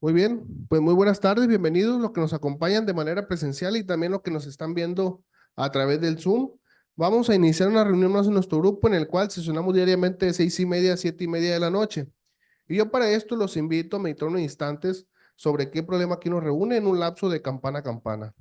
Muy bien, pues muy buenas tardes, bienvenidos los que nos acompañan de manera presencial y también los que nos están viendo a través del Zoom. Vamos a iniciar una reunión más en nuestro grupo en el cual sesionamos diariamente de 6:30 a 7:30 de la noche. Y yo para esto los invito a meditar unos instantes sobre qué problema aquí nos reúne en un lapso de campana a campana.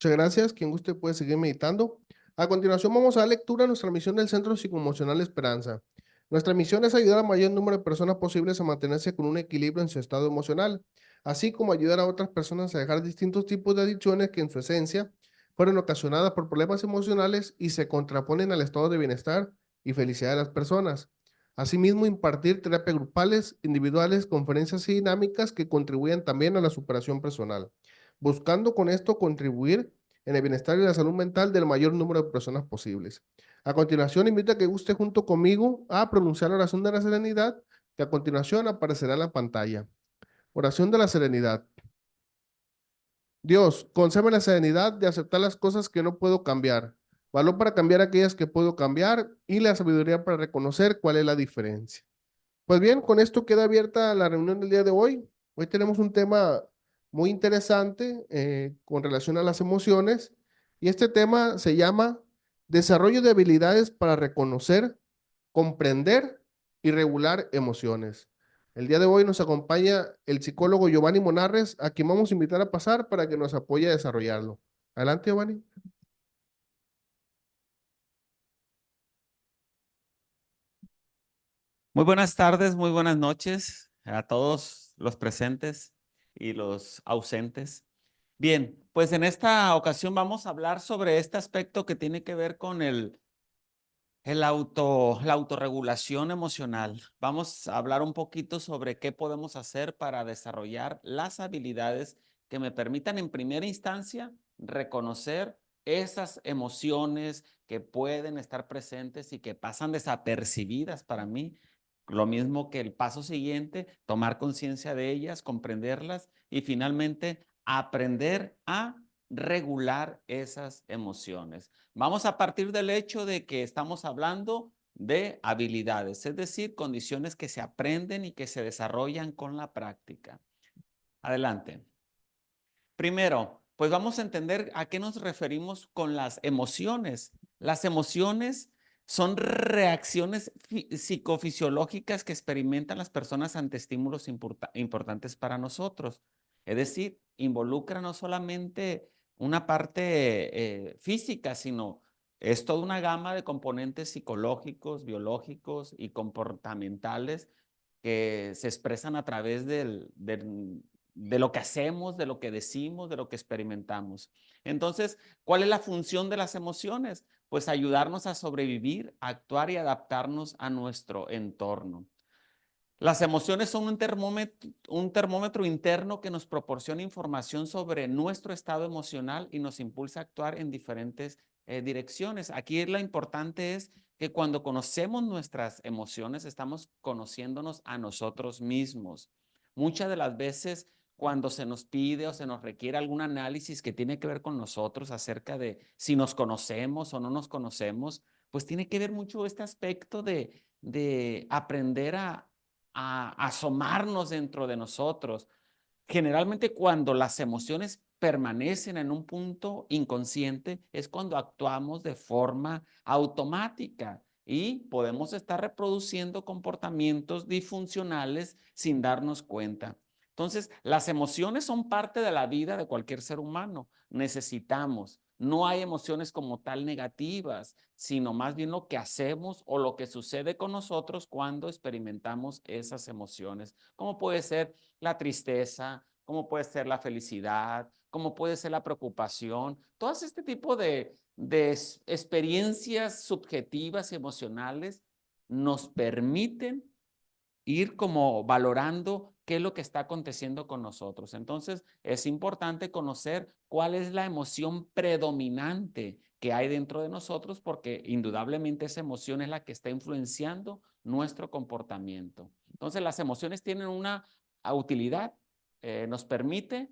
Muchas gracias. Quien guste puede seguir meditando. A continuación vamos a dar lectura a nuestra misión del Centro Psicoemocional Esperanza. Nuestra misión es ayudar al mayor número de personas posibles a mantenerse con un equilibrio en su estado emocional, así como ayudar a otras personas a dejar distintos tipos de adicciones que en su esencia fueron ocasionadas por problemas emocionales y se contraponen al estado de bienestar y felicidad de las personas. Asimismo, impartir terapias grupales, individuales, conferencias y dinámicas que contribuyan también a la superación personal, buscando con esto contribuir en el bienestar y la salud mental del mayor número de personas posibles. A continuación, invito a que guste junto conmigo a pronunciar la oración de la serenidad, que a continuación aparecerá en la pantalla. Oración de la serenidad. Dios, concédeme la serenidad de aceptar las cosas que no puedo cambiar, valor para cambiar aquellas que puedo cambiar y la sabiduría para reconocer cuál es la diferencia. Pues bien, con esto queda abierta la reunión del día de hoy. Hoy tenemos un tema muy interesante con relación a las emociones y este tema se llama Desarrollo de habilidades para reconocer, comprender y regular emociones. El día de hoy nos acompaña el psicólogo Giovanni Monarres, a quien vamos a invitar a pasar para que nos apoye a desarrollarlo. Adelante, Giovanni. Muy buenas tardes, muy buenas noches a todos los presentes y los ausentes. Bien, pues en esta ocasión vamos a hablar sobre este aspecto que tiene que ver con la autorregulación emocional. Vamos a hablar un poquito sobre qué podemos hacer para desarrollar las habilidades que me permitan en primera instancia reconocer esas emociones que pueden estar presentes y que pasan desapercibidas para mí. Lo mismo que el paso siguiente, tomar conciencia de ellas, comprenderlas y finalmente aprender a regular esas emociones. Vamos a partir del hecho de que estamos hablando de habilidades, es decir, condiciones que se aprenden y que se desarrollan con la práctica. Adelante. Primero, pues vamos a entender a qué nos referimos con las emociones. Las emociones son reacciones psicofisiológicas que experimentan las personas ante estímulos importantes para nosotros. Es decir, involucra no solamente una parte física, sino es toda una gama de componentes psicológicos, biológicos y comportamentales que se expresan a través de lo que hacemos, de lo que decimos, de lo que experimentamos. Entonces, ¿cuál es la función de las emociones? Pues ayudarnos a sobrevivir, a actuar y adaptarnos a nuestro entorno. Las emociones son un termómetro interno que nos proporciona información sobre nuestro estado emocional y nos impulsa a actuar en diferentes direcciones. Aquí lo importante es que cuando conocemos nuestras emociones, estamos conociéndonos a nosotros mismos. Muchas de las veces, cuando se nos pide o se nos requiere algún análisis que tiene que ver con nosotros acerca de si nos conocemos o no nos conocemos, pues tiene que ver mucho este aspecto de aprender a asomarnos dentro de nosotros. Generalmente cuando las emociones permanecen en un punto inconsciente es cuando actuamos de forma automática y podemos estar reproduciendo comportamientos disfuncionales sin darnos cuenta. Entonces, las emociones son parte de la vida de cualquier ser humano. Necesitamos no hay emociones como tal negativas, sino más bien lo que hacemos o lo que sucede con nosotros cuando experimentamos esas emociones, como puede ser la tristeza, como puede ser la felicidad, como puede ser la preocupación, todo este tipo de experiencias subjetivas y emocionales nos permiten ir como valorando qué es lo que está aconteciendo con nosotros. Entonces, es importante conocer cuál es la emoción predominante que hay dentro de nosotros, porque indudablemente esa emoción es la que está influenciando nuestro comportamiento. Entonces, las emociones tienen una utilidad, nos permite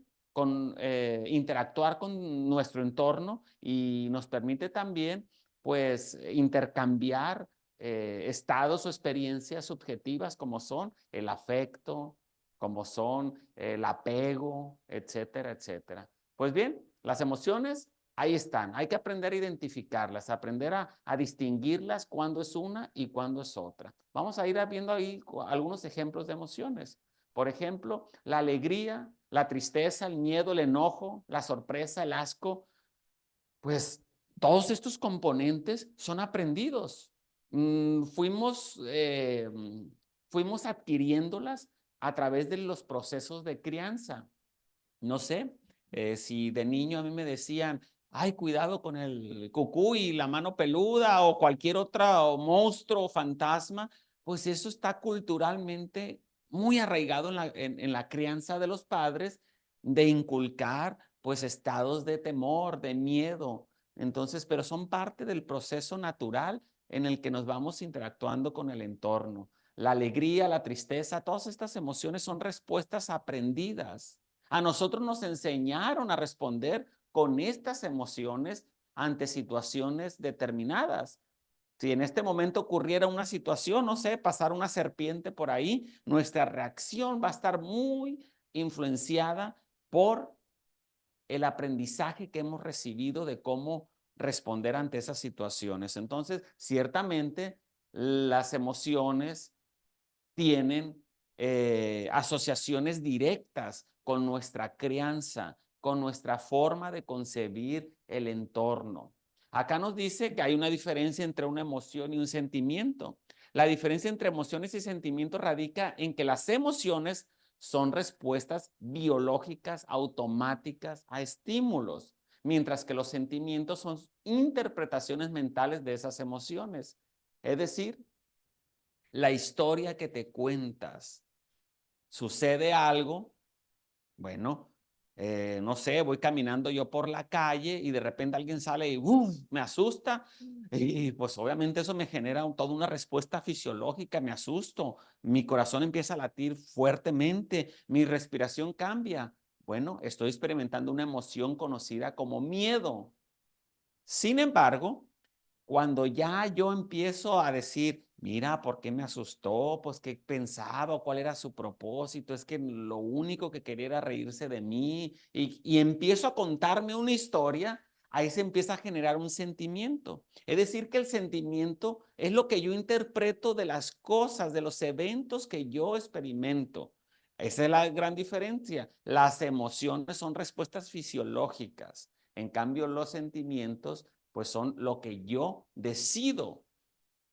interactuar con nuestro entorno y nos permite también, pues, intercambiar estados o experiencias subjetivas como son el afecto, como son el apego, etcétera, etcétera. Pues bien, las emociones ahí están. Hay que aprender a identificarlas, aprender a distinguirlas cuándo es una y cuándo es otra. Vamos a ir viendo ahí algunos ejemplos de emociones. Por ejemplo, la alegría, la tristeza, el miedo, el enojo, la sorpresa, el asco, pues todos estos componentes son aprendidos. Fuimos adquiriéndolas a través de los procesos de crianza. No sé, si de niño a mí me decían, ay, cuidado con el cucuy, la mano peluda o cualquier otro monstruo o fantasma, pues eso está culturalmente muy arraigado en la crianza de los padres, de inculcar pues estados de temor, de miedo. Entonces, pero son parte del proceso natural en el que nos vamos interactuando con el entorno. La alegría, la tristeza, todas estas emociones son respuestas aprendidas. A nosotros nos enseñaron a responder con estas emociones ante situaciones determinadas. Si en este momento ocurriera una situación, no sé, pasar una serpiente por ahí, nuestra reacción va a estar muy influenciada por el aprendizaje que hemos recibido de cómo responder ante esas situaciones. Entonces, ciertamente, las emociones tienen asociaciones directas con nuestra crianza, con nuestra forma de concebir el entorno. Acá nos dice que hay una diferencia entre una emoción y un sentimiento. La diferencia entre emociones y sentimientos radica en que las emociones son respuestas biológicas automáticas a estímulos, mientras que los sentimientos son interpretaciones mentales de esas emociones. Es decir, la historia que te cuentas. Sucede algo, bueno, no sé, voy caminando yo por la calle y de repente alguien sale y me asusta y pues obviamente eso me genera toda una respuesta fisiológica, me asusto, mi corazón empieza a latir fuertemente, mi respiración cambia. Bueno, estoy experimentando una emoción conocida como miedo. Sin embargo, cuando ya yo empiezo a decir, mira, ¿por qué me asustó? Pues qué pensaba, cuál era su propósito, es que lo único que quería era reírse de mí y empiezo a contarme una historia, ahí se empieza a generar un sentimiento. Es decir, que el sentimiento es lo que yo interpreto de las cosas, de los eventos que yo experimento. Esa es la gran diferencia. Las emociones son respuestas fisiológicas. En cambio, los sentimientos pues son lo que yo decido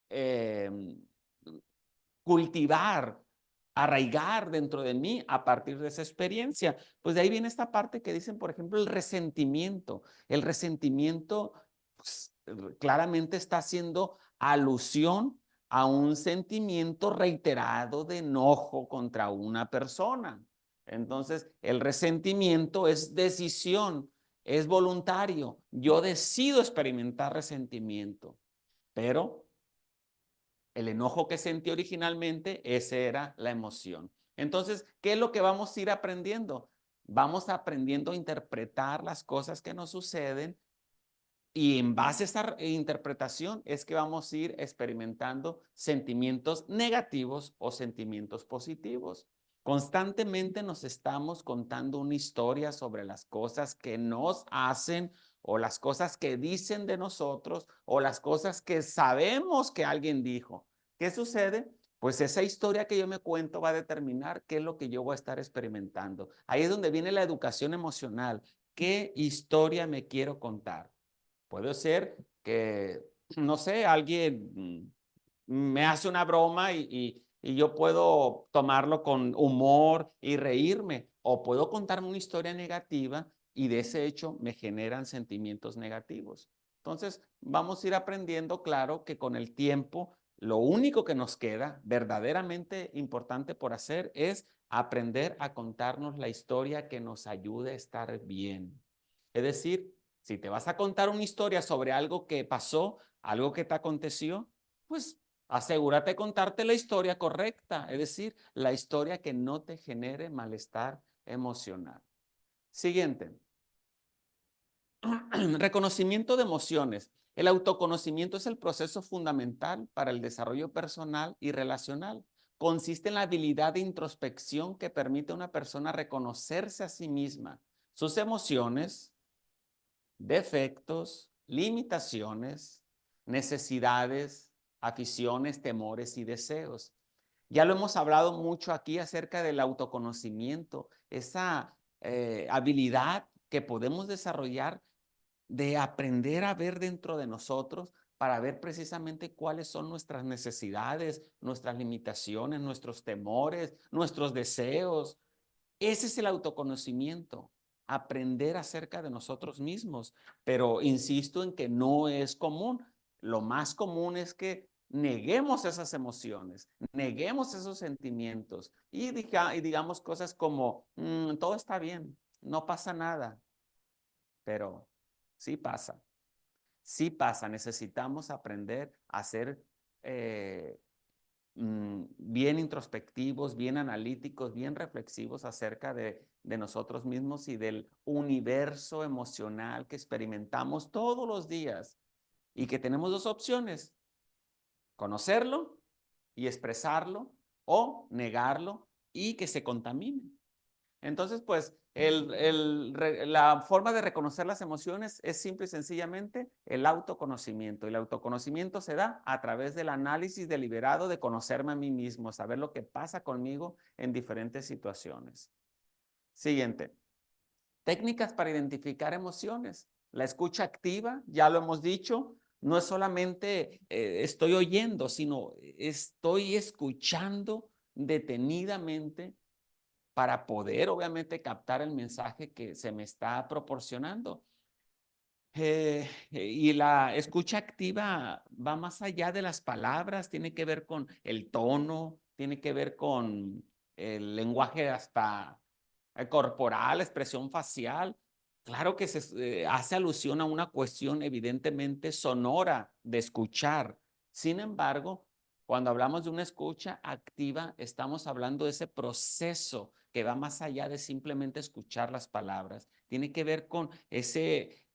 eh, cultivar, arraigar dentro de mí a partir de esa experiencia. Pues de ahí viene esta parte que dicen, por ejemplo, el resentimiento. El resentimiento pues, claramente está haciendo alusión a un sentimiento reiterado de enojo contra una persona. Entonces, el resentimiento es decisión, es voluntario. Yo decido experimentar resentimiento, pero el enojo que sentí originalmente, esa era la emoción. Entonces, ¿qué es lo que vamos a ir aprendiendo? Vamos aprendiendo a interpretar las cosas que nos suceden y en base a esa interpretación es que vamos a ir experimentando sentimientos negativos o sentimientos positivos. Constantemente nos estamos contando una historia sobre las cosas que nos hacen o las cosas que dicen de nosotros o las cosas que sabemos que alguien dijo. ¿Qué sucede? Pues esa historia que yo me cuento va a determinar qué es lo que yo voy a estar experimentando. Ahí es donde viene la educación emocional. ¿Qué historia me quiero contar? Puede ser que, no sé, alguien me hace una broma y yo puedo tomarlo con humor y reírme, o puedo contarme una historia negativa y de ese hecho me generan sentimientos negativos. Entonces, vamos a ir aprendiendo, claro, que con el tiempo lo único que nos queda verdaderamente importante por hacer es aprender a contarnos la historia que nos ayude a estar bien. Es decir, si te vas a contar una historia sobre algo que pasó, algo que te aconteció, pues asegúrate de contarte la historia correcta, es decir, la historia que no te genere malestar emocional. Siguiente. Reconocimiento de emociones. El autoconocimiento es el proceso fundamental para el desarrollo personal y relacional. Consiste en la habilidad de introspección que permite a una persona reconocerse a sí misma, sus emociones, defectos, limitaciones, necesidades, aficiones, temores y deseos. Ya lo hemos hablado mucho aquí acerca del autoconocimiento, esa habilidad que podemos desarrollar de aprender a ver dentro de nosotros para ver precisamente cuáles son nuestras necesidades, nuestras limitaciones, nuestros temores, nuestros deseos. Ese es el autoconocimiento, aprender acerca de nosotros mismos. Pero insisto en que no es común. Lo más común es que neguemos esas emociones, neguemos esos sentimientos y digamos cosas como, todo está bien, no pasa nada, pero sí pasa. Sí pasa, necesitamos aprender a ser bien introspectivos, bien analíticos, bien reflexivos acerca de nosotros mismos y del universo emocional que experimentamos todos los días y que tenemos dos opciones: conocerlo y expresarlo, o negarlo y que se contamine. Entonces, pues, la forma de reconocer las emociones es simple y sencillamente el autoconocimiento. Y el autoconocimiento se da a través del análisis deliberado de conocerme a mí mismo, saber lo que pasa conmigo en diferentes situaciones. Siguiente. Técnicas para identificar emociones. La escucha activa, ya lo hemos dicho, no es solamente estoy oyendo, sino estoy escuchando detenidamente para poder, obviamente, captar el mensaje que se me está proporcionando. Y la escucha activa va más allá de las palabras, tiene que ver con el tono, tiene que ver con el lenguaje hasta corporal, expresión facial. Claro que se hace alusión a una cuestión evidentemente sonora de escuchar. Sin embargo, cuando hablamos de una escucha activa, estamos hablando de ese proceso que va más allá de simplemente escuchar las palabras. Tiene que ver con ese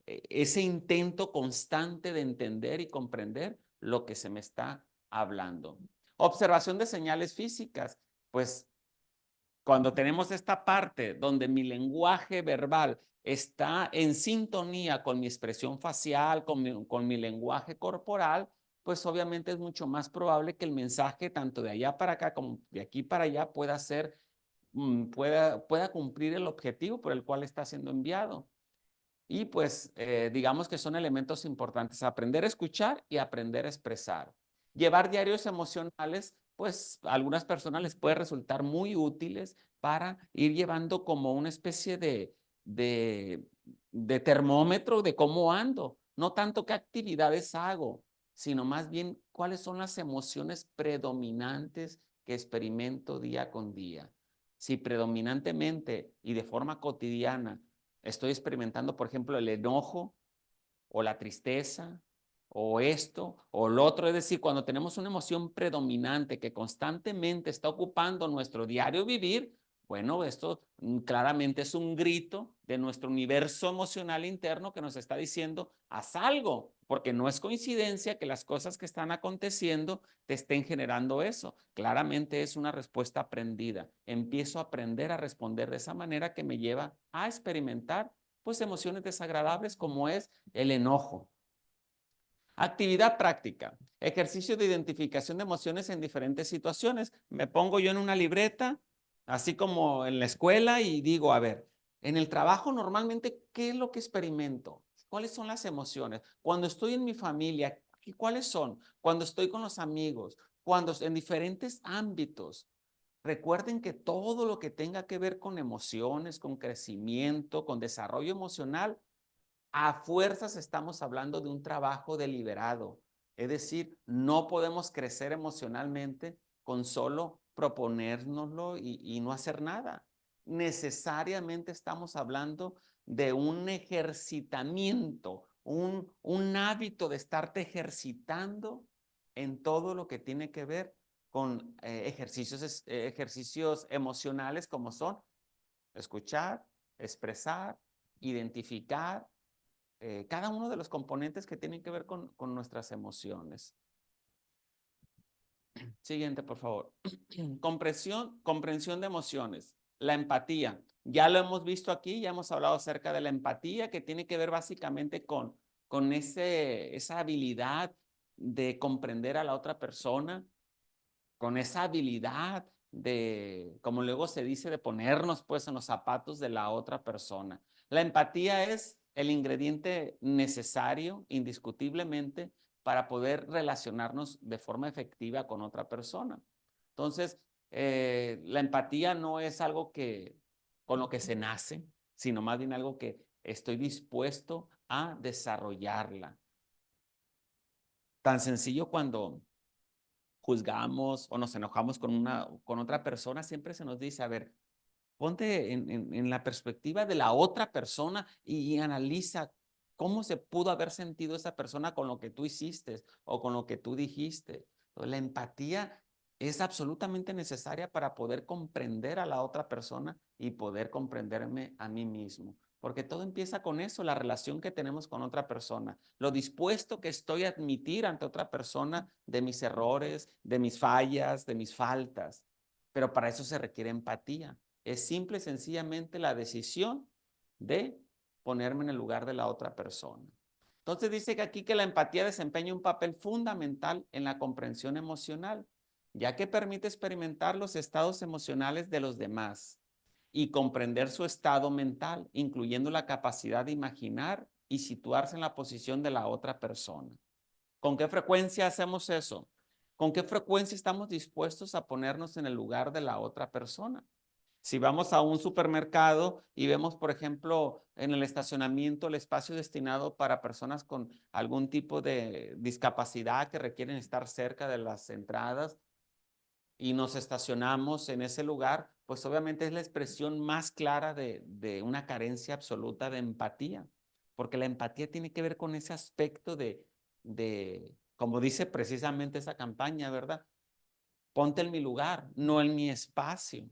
intento constante de entender y comprender lo que se me está hablando. Observación de señales físicas. Pues cuando tenemos esta parte donde mi lenguaje verbal está en sintonía con mi expresión facial, con mi lenguaje corporal, pues obviamente es mucho más probable que el mensaje tanto de allá para acá como de aquí para allá pueda ser, pueda cumplir el objetivo por el cual está siendo enviado. Y pues digamos que son elementos importantes: aprender a escuchar y aprender a expresar. Llevar diarios emocionales, pues a algunas personas les puede resultar muy útiles para ir llevando como una especie de, de termómetro de cómo ando. No tanto qué actividades hago, sino más bien cuáles son las emociones predominantes que experimento día con día. Si predominantemente y de forma cotidiana estoy experimentando, por ejemplo, el enojo o la tristeza o esto o lo otro, es decir, cuando tenemos una emoción predominante que constantemente está ocupando nuestro diario vivir, bueno, esto claramente es un grito de nuestro universo emocional interno que nos está diciendo: haz algo, porque no es coincidencia que las cosas que están aconteciendo te estén generando eso. Claramente es una respuesta aprendida. Empiezo a aprender a responder de esa manera que me lleva a experimentar pues emociones desagradables como es el enojo. Actividad práctica. Ejercicio de identificación de emociones en diferentes situaciones. Me pongo yo en una libreta, así como en la escuela, y digo, a ver, en el trabajo normalmente, ¿qué es lo que experimento? ¿Cuáles son las emociones? Cuando estoy en mi familia, ¿cuáles son? Cuando estoy con los amigos, cuando en diferentes ámbitos. Recuerden que todo lo que tenga que ver con emociones, con crecimiento, con desarrollo emocional, a fuerzas estamos hablando de un trabajo deliberado. Es decir, no podemos crecer emocionalmente con solo proponérnoslo y no hacer nada. Necesariamente estamos hablando de un ejercitamiento, un hábito de estarte ejercitando en todo lo que tiene que ver con ejercicios emocionales como son escuchar, expresar, identificar, cada uno de los componentes que tienen que ver con nuestras emociones. Siguiente, por favor. Comprensión de emociones. La empatía. Ya lo hemos visto aquí, ya hemos hablado acerca de la empatía, que tiene que ver básicamente con esa habilidad de comprender a la otra persona, con esa habilidad de, como luego se dice, de ponernos pues en los zapatos de la otra persona. La empatía es el ingrediente necesario, indiscutiblemente, para poder relacionarnos de forma efectiva con otra persona. Entonces, la empatía no es algo con lo que se nace, sino más bien algo que estoy dispuesto a desarrollarla. Tan sencillo cuando juzgamos o nos enojamos con otra persona, siempre se nos dice, a ver, ponte en la perspectiva de la otra persona y analiza cómo se pudo haber sentido esa persona con lo que tú hiciste o con lo que tú dijiste. Entonces, la empatía es absolutamente necesaria para poder comprender a la otra persona y poder comprenderme a mí mismo. Porque todo empieza con eso, la relación que tenemos con otra persona, lo dispuesto que estoy a admitir ante otra persona de mis errores, de mis fallas, de mis faltas. Pero para eso se requiere empatía. Es simple y sencillamente la decisión de ponerme en el lugar de la otra persona. Entonces dice que aquí que la empatía desempeña un papel fundamental en la comprensión emocional, ya que permite experimentar los estados emocionales de los demás y comprender su estado mental, incluyendo la capacidad de imaginar y situarse en la posición de la otra persona. ¿Con qué frecuencia hacemos eso? ¿Con qué frecuencia estamos dispuestos a ponernos en el lugar de la otra persona? Si vamos a un supermercado y vemos, por ejemplo, en el estacionamiento el espacio destinado para personas con algún tipo de discapacidad que requieren estar cerca de las entradas y nos estacionamos en ese lugar, pues obviamente es la expresión más clara de una carencia absoluta de empatía, porque la empatía tiene que ver con ese aspecto como dice precisamente esa campaña, ¿verdad? Ponte en mi lugar, no en mi espacio.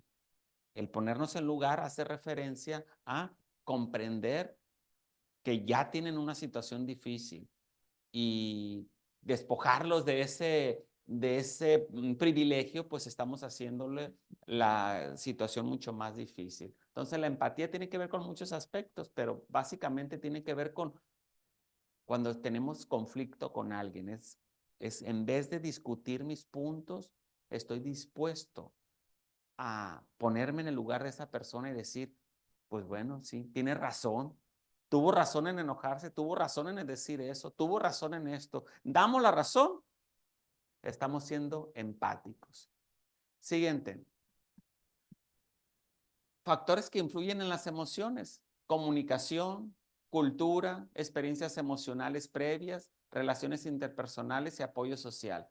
El ponernos en lugar hace referencia a comprender que ya tienen una situación difícil y despojarlos de ese privilegio, pues estamos haciéndole la situación mucho más difícil. Entonces, la empatía tiene que ver con muchos aspectos, pero básicamente tiene que ver con cuando tenemos conflicto con alguien. Es en vez de discutir mis puntos, estoy dispuesto a ponerme en el lugar de esa persona y decir, pues bueno, sí, tiene razón. Tuvo razón en enojarse, tuvo razón en decir eso, tuvo razón en esto. Damos la razón, estamos siendo empáticos. Siguiente. Factores que influyen en las emociones. Comunicación, cultura, experiencias emocionales previas, relaciones interpersonales y apoyo social.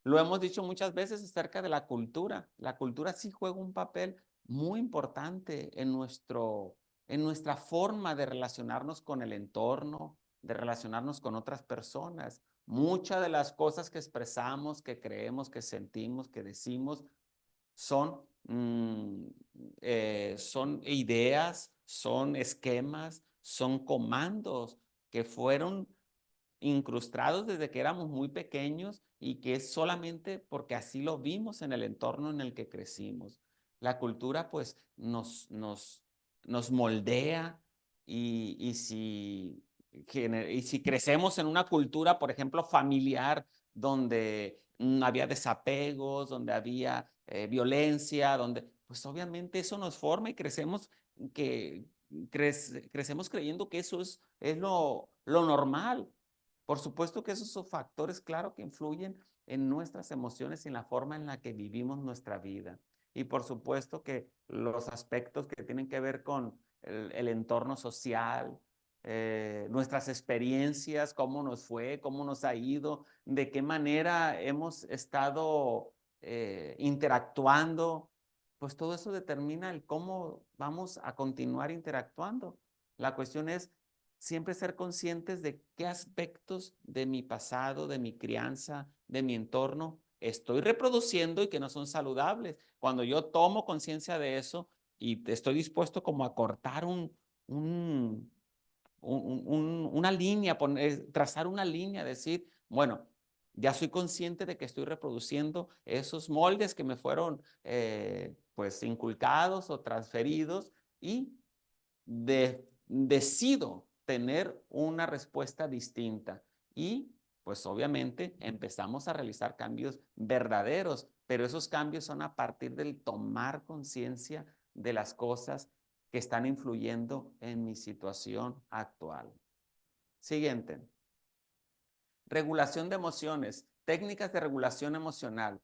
Lo hemos dicho muchas veces acerca de la cultura. La cultura sí juega un papel muy importante en nuestra forma de relacionarnos con el entorno, de relacionarnos con otras personas. Muchas de las cosas que expresamos, que creemos, que sentimos, que decimos, son, son ideas, son esquemas, son comandos que fueron incrustados desde que éramos muy pequeños y que es solamente porque así lo vimos en el entorno en el que crecimos. La cultura pues nos moldea y si crecemos en una cultura, por ejemplo, familiar, donde había desapegos, donde había violencia, donde pues obviamente eso nos forma y crecemos que crecemos creyendo que eso es lo normal. Por supuesto que esos son factores, claro, que influyen en nuestras emociones y en la forma en la que vivimos nuestra vida. Y por supuesto que los aspectos que tienen que ver con el entorno social, nuestras experiencias, cómo nos fue, cómo nos ha ido, de qué manera hemos estado interactuando, pues todo eso determina el cómo vamos a continuar interactuando. La cuestión es siempre ser conscientes de qué aspectos de mi pasado, de mi crianza, de mi entorno estoy reproduciendo y que no son saludables. Cuando yo tomo conciencia de eso y estoy dispuesto como a cortar una línea, trazar una línea, decir, bueno, ya soy consciente de que estoy reproduciendo esos moldes que me fueron pues inculcados o transferidos y decido tener una respuesta distinta y pues obviamente empezamos a realizar cambios verdaderos, pero esos cambios son a partir del tomar conciencia de las cosas que están influyendo en mi situación actual. Siguiente. Regulación de emociones, técnicas de regulación emocional.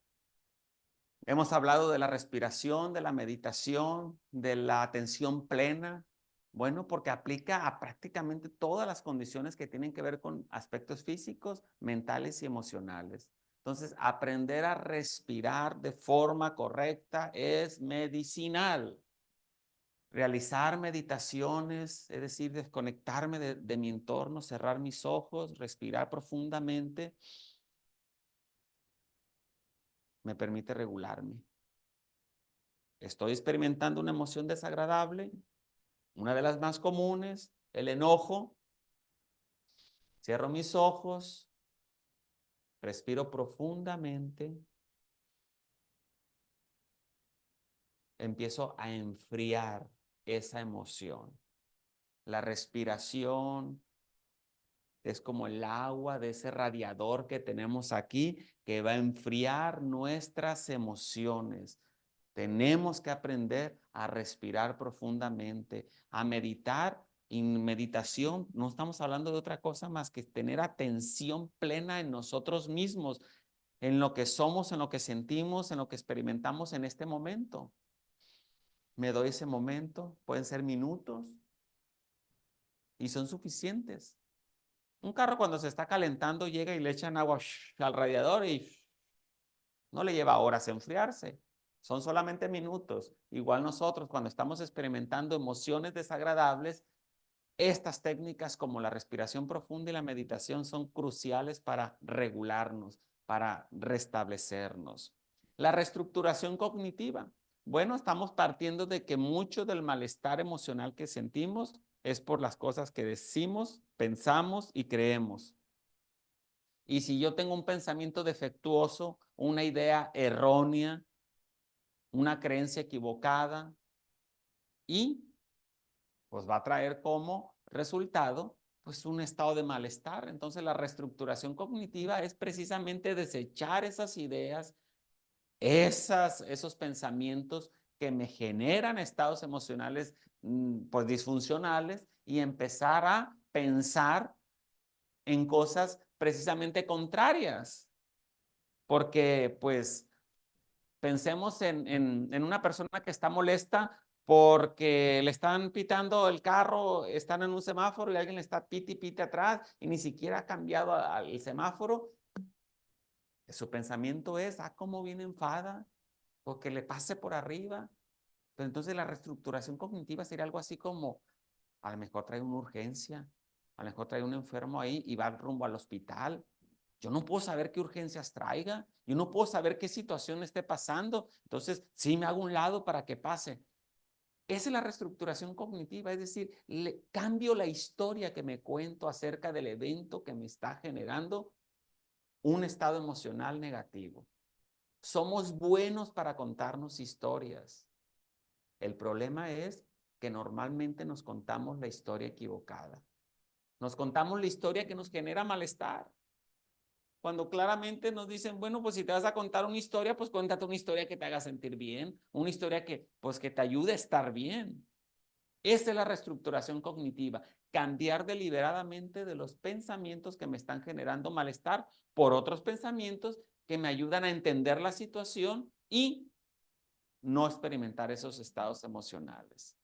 Hemos hablado de la respiración, de la meditación, de la atención plena. Bueno, porque aplica a prácticamente todas las condiciones que tienen que ver con aspectos físicos, mentales y emocionales. Entonces, aprender a respirar de forma correcta es medicinal. Realizar meditaciones, es decir, desconectarme de mi entorno, cerrar mis ojos, respirar profundamente, me permite regularme. Estoy experimentando una emoción desagradable, una de las más comunes, el enojo. Cierro mis ojos, respiro profundamente, empiezo a enfriar esa emoción. La respiración es como el agua de ese radiador que tenemos aquí que va a enfriar nuestras emociones. Tenemos que aprender a respirar profundamente, a meditar. Y meditación no estamos hablando de otra cosa más que tener atención plena en nosotros mismos, en lo que somos, en lo que sentimos, en lo que experimentamos en este momento. Me doy ese momento, pueden ser minutos y son suficientes. Un carro cuando se está calentando llega y le echan agua al radiador y no le lleva horas a enfriarse. Son solamente minutos. Igual nosotros cuando estamos experimentando emociones desagradables, estas técnicas como la respiración profunda y la meditación son cruciales para regularnos, para restablecernos. La reestructuración cognitiva. Bueno, estamos partiendo de que mucho del malestar emocional que sentimos es por las cosas que decimos, pensamos y creemos. Y si yo tengo un pensamiento defectuoso, una idea errónea, una creencia equivocada, y pues va a traer como resultado pues un estado de malestar. Entonces la reestructuración cognitiva es precisamente desechar esas ideas, esos pensamientos que me generan estados emocionales pues disfuncionales y empezar a pensar en cosas precisamente contrarias. Porque pues pensemos en una persona que está molesta porque le están pitando el carro, están en un semáforo y alguien le está piti piti atrás y ni siquiera ha cambiado al semáforo. Su pensamiento es, cómo viene enfada, porque le pase por arriba. Pero entonces la reestructuración cognitiva sería algo así como, a lo mejor trae una urgencia, a lo mejor trae un enfermo ahí y va rumbo al hospital. Yo no puedo saber qué urgencias traiga, yo no puedo saber qué situación esté pasando, entonces sí me hago un lado para que pase. Esa es la reestructuración cognitiva, es decir, cambio la historia que me cuento acerca del evento que me está generando un estado emocional negativo. Somos buenos para contarnos historias. El problema es que normalmente nos contamos la historia equivocada. Nos contamos la historia que nos genera malestar. Cuando claramente nos dicen, bueno, pues si te vas a contar una historia, pues cuéntate una historia que te haga sentir bien, una historia que, pues, que te ayude a estar bien. Esa es la reestructuración cognitiva, cambiar deliberadamente de los pensamientos que me están generando malestar por otros pensamientos que me ayudan a entender la situación y no experimentar esos estados emocionales.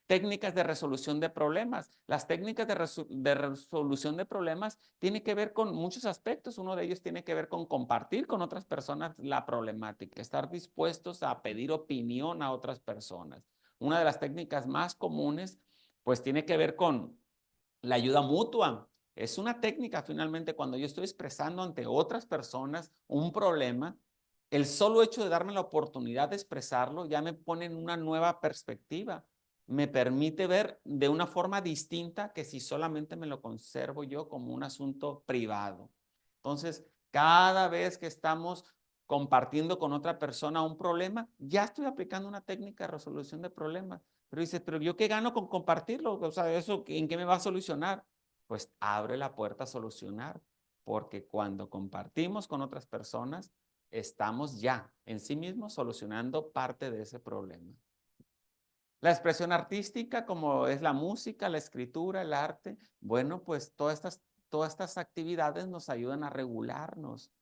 Técnicas de resolución de problemas. Las técnicas de resolución de problemas tienen que ver con muchos aspectos. Uno de ellos tiene que ver con compartir con otras personas la problemática, estar dispuestos a pedir opinión a otras personas. Una de las técnicas más comunes, pues tiene que ver con la ayuda mutua. Es una técnica finalmente cuando yo estoy expresando ante otras personas un problema, el solo hecho de darme la oportunidad de expresarlo ya me pone en una nueva perspectiva, me permite ver de una forma distinta que si solamente me lo conservo yo como un asunto privado. Entonces, cada vez que estamos compartiendo con otra persona un problema, ya estoy aplicando una técnica de resolución de problemas. Pero dices, pero ¿yo qué gano con compartirlo? O sea, ¿eso en qué me va a solucionar? Pues abre la puerta a solucionar, porque cuando compartimos con otras personas, estamos ya en sí mismos solucionando parte de ese problema. La expresión artística, como es la música, la escritura, el arte, bueno, pues todas estas actividades nos ayudan a regularnos,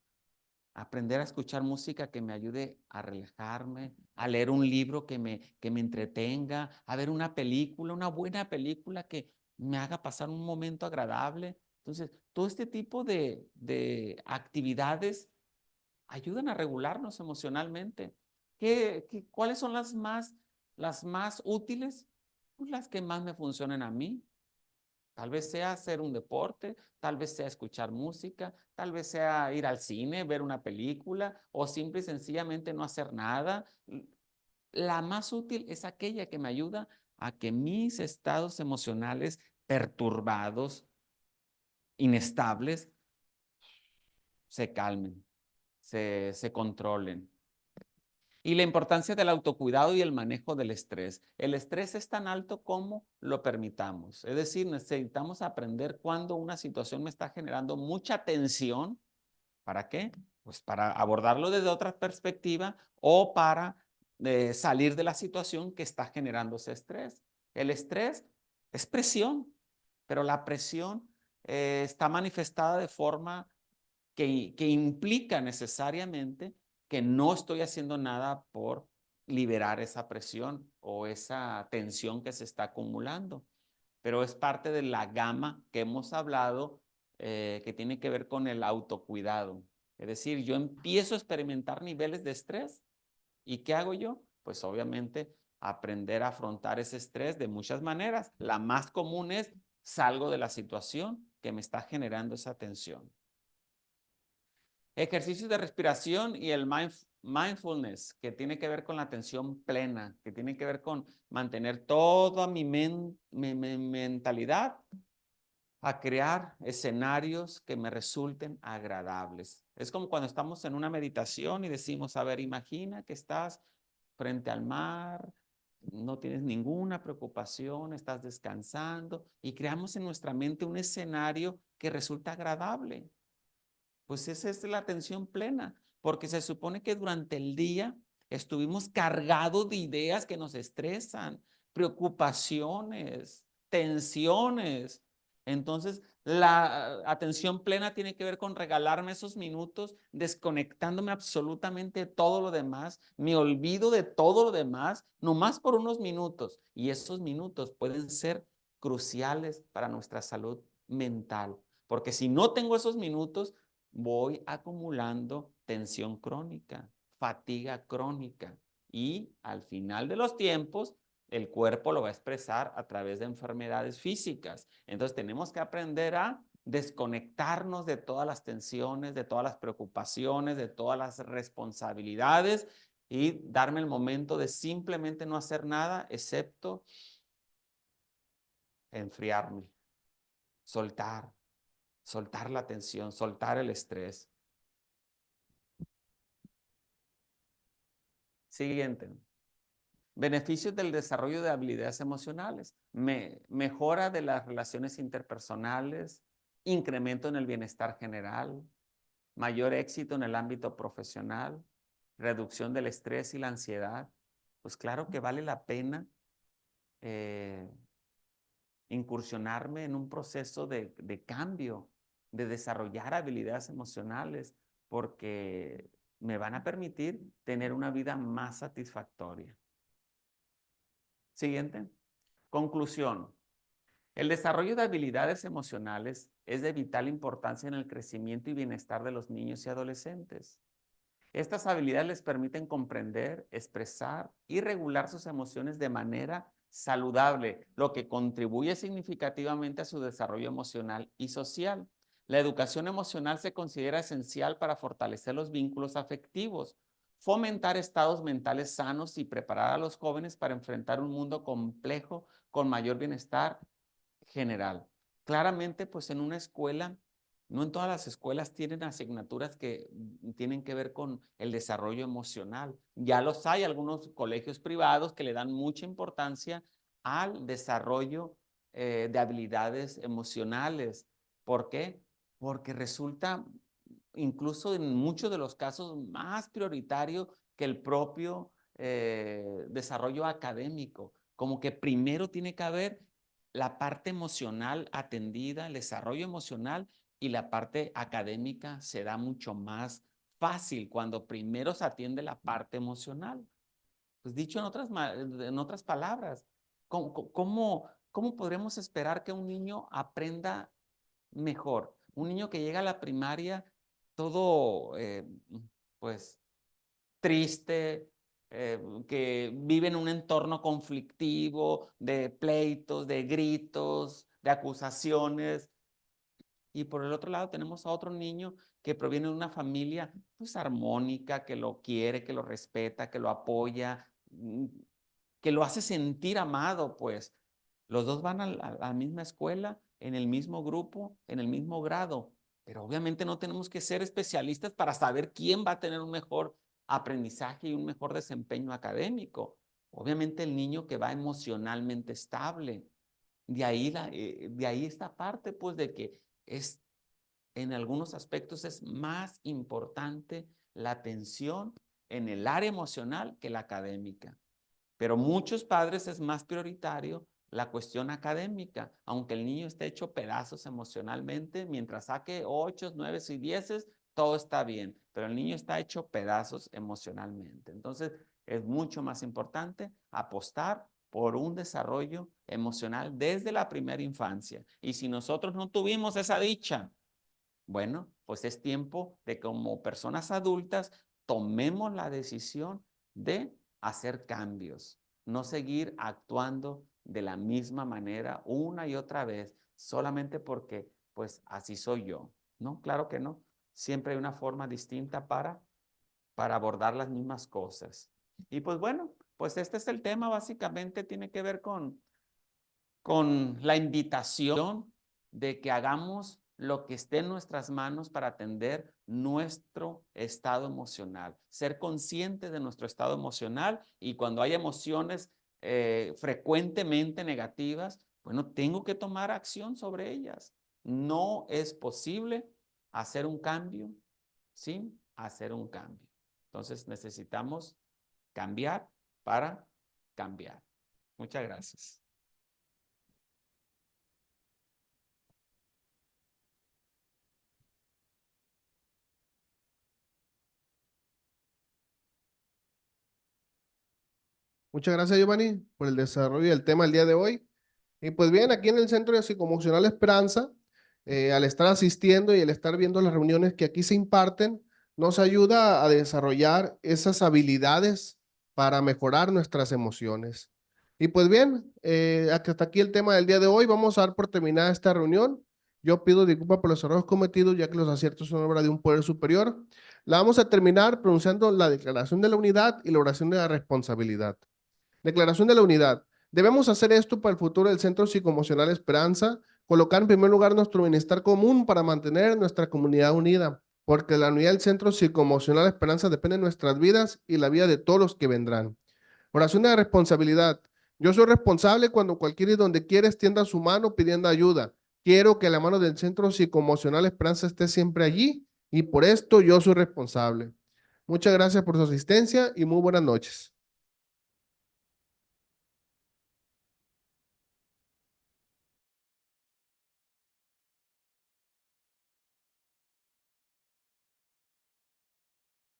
aprender a escuchar música que me ayude a relajarme, a leer un libro que me entretenga, a ver una película, una buena película que me haga pasar un momento agradable. Entonces, todo este tipo de actividades ayudan a regularnos emocionalmente. ¿Cuáles son las más útiles? Pues las que más me funcionen a mí. Tal vez sea hacer un deporte, tal vez sea escuchar música, tal vez sea ir al cine, ver una película o simple y sencillamente no hacer nada. La más útil es aquella que me ayuda a que mis estados emocionales perturbados, inestables, se calmen, se controlen. Y la importancia del autocuidado y el manejo del estrés. El estrés es tan alto como lo permitamos. Es decir, necesitamos aprender cuando una situación me está generando mucha tensión. ¿Para qué? Pues para abordarlo desde otra perspectiva o para salir de la situación que está generando ese estrés. El estrés es presión, pero la presión está manifestada de forma que implica necesariamente que no estoy haciendo nada por liberar esa presión o esa tensión que se está acumulando. Pero es parte de la gama que hemos hablado que tiene que ver con el autocuidado. Es decir, yo empiezo a experimentar niveles de estrés y ¿qué hago yo? Pues obviamente aprender a afrontar ese estrés de muchas maneras. La más común es salgo de la situación que me está generando esa tensión. Ejercicios de respiración y el mindfulness, que tiene que ver con la atención plena, que tiene que ver con mantener toda mi mentalidad a crear escenarios que me resulten agradables. Es como cuando estamos en una meditación y decimos, a ver, imagina que estás frente al mar, no tienes ninguna preocupación, estás descansando y creamos en nuestra mente un escenario que resulta agradable. Pues esa es la atención plena, porque se supone que durante el día estuvimos cargados de ideas que nos estresan, preocupaciones, tensiones. Entonces, la atención plena tiene que ver con regalarme esos minutos, desconectándome absolutamente de todo lo demás, me olvido de todo lo demás, nomás por unos minutos. Y esos minutos pueden ser cruciales para nuestra salud mental, porque si no tengo esos minutos, voy acumulando tensión crónica, fatiga crónica y al final de los tiempos el cuerpo lo va a expresar a través de enfermedades físicas. Entonces tenemos que aprender a desconectarnos de todas las tensiones, de todas las preocupaciones, de todas las responsabilidades y darme el momento de simplemente no hacer nada excepto enfriarme, soltar, soltar la tensión, soltar el estrés. Siguiente. Beneficios del desarrollo de habilidades emocionales. Mejora de las relaciones interpersonales, incremento en el bienestar general, mayor éxito en el ámbito profesional, reducción del estrés y la ansiedad. Pues claro que vale la pena incursionarme en un proceso de cambio, de desarrollar habilidades emocionales, porque me van a permitir tener una vida más satisfactoria. Siguiente. Conclusión. El desarrollo de habilidades emocionales es de vital importancia en el crecimiento y bienestar de los niños y adolescentes. Estas habilidades les permiten comprender, expresar y regular sus emociones de manera saludable, lo que contribuye significativamente a su desarrollo emocional y social. La educación emocional se considera esencial para fortalecer los vínculos afectivos, fomentar estados mentales sanos y preparar a los jóvenes para enfrentar un mundo complejo con mayor bienestar general. Claramente, pues en una escuela, no en todas las escuelas tienen asignaturas que tienen que ver con el desarrollo emocional. Ya los hay, algunos colegios privados que le dan mucha importancia al desarrollo de habilidades emocionales. ¿Por qué? Porque resulta, incluso en muchos de los casos, más prioritario que el propio desarrollo académico. Como que primero tiene que haber la parte emocional atendida, el desarrollo emocional, y la parte académica se da mucho más fácil cuando primero se atiende la parte emocional. Pues dicho en otras palabras, ¿cómo podremos esperar que un niño aprenda mejor? Un niño que llega a la primaria todo, pues, triste, que vive en un entorno conflictivo, de pleitos, de gritos, de acusaciones. Y por el otro lado tenemos a otro niño que proviene de una familia pues armónica, que lo quiere, que lo respeta, que lo apoya, que lo hace sentir amado, pues. Los dos van a la misma escuela, en el mismo grupo, en el mismo grado, pero obviamente no tenemos que ser especialistas para saber quién va a tener un mejor aprendizaje y un mejor desempeño académico. Obviamente el niño que va emocionalmente estable. De ahí esta parte, pues, de que en algunos aspectos es más importante la atención en el área emocional que la académica. Pero muchos padres es más prioritario la cuestión académica, aunque el niño esté hecho pedazos emocionalmente, mientras saque 8, 9 y 10, todo está bien, pero el niño está hecho pedazos emocionalmente. Entonces, es mucho más importante apostar por un desarrollo emocional desde la primera infancia. Y si nosotros no tuvimos esa dicha, bueno, pues es tiempo de como personas adultas tomemos la decisión de hacer cambios, no seguir actuando de la misma manera una y otra vez, solamente porque pues así soy yo. No, claro que no. Siempre hay una forma distinta para abordar las mismas cosas. Y pues bueno, pues este es el tema, básicamente tiene que ver con la invitación de que hagamos lo que esté en nuestras manos para atender nuestro estado emocional, ser consciente de nuestro estado emocional, y cuando hay emociones frecuentemente negativas, bueno, tengo que tomar acción sobre ellas. No es posible hacer un cambio sin hacer un cambio. Entonces necesitamos cambiar para cambiar. Muchas gracias. Muchas gracias, Giovanni, por el desarrollo del tema el día de hoy. Y pues bien, aquí en el Centro de Psicoemocional Esperanza, al estar asistiendo y al estar viendo las reuniones que aquí se imparten, nos ayuda a desarrollar esas habilidades para mejorar nuestras emociones. Y pues bien, hasta aquí el tema del día de hoy. Vamos a dar por terminada esta reunión. Yo pido disculpas por los errores cometidos, ya que los aciertos son obra de un poder superior. La vamos a terminar pronunciando la declaración de la unidad y la oración de la responsabilidad. Declaración de la unidad. Debemos hacer esto para el futuro del Centro Psicoemocional Esperanza, colocar en primer lugar nuestro bienestar común para mantener nuestra comunidad unida, porque la unidad del Centro Psicoemocional Esperanza depende de nuestras vidas y la vida de todos los que vendrán. Oración de responsabilidad. Yo soy responsable cuando cualquiera y donde quiera extienda su mano pidiendo ayuda. Quiero que la mano del Centro Psicoemocional Esperanza esté siempre allí y por esto yo soy responsable. Muchas gracias por su asistencia y muy buenas noches.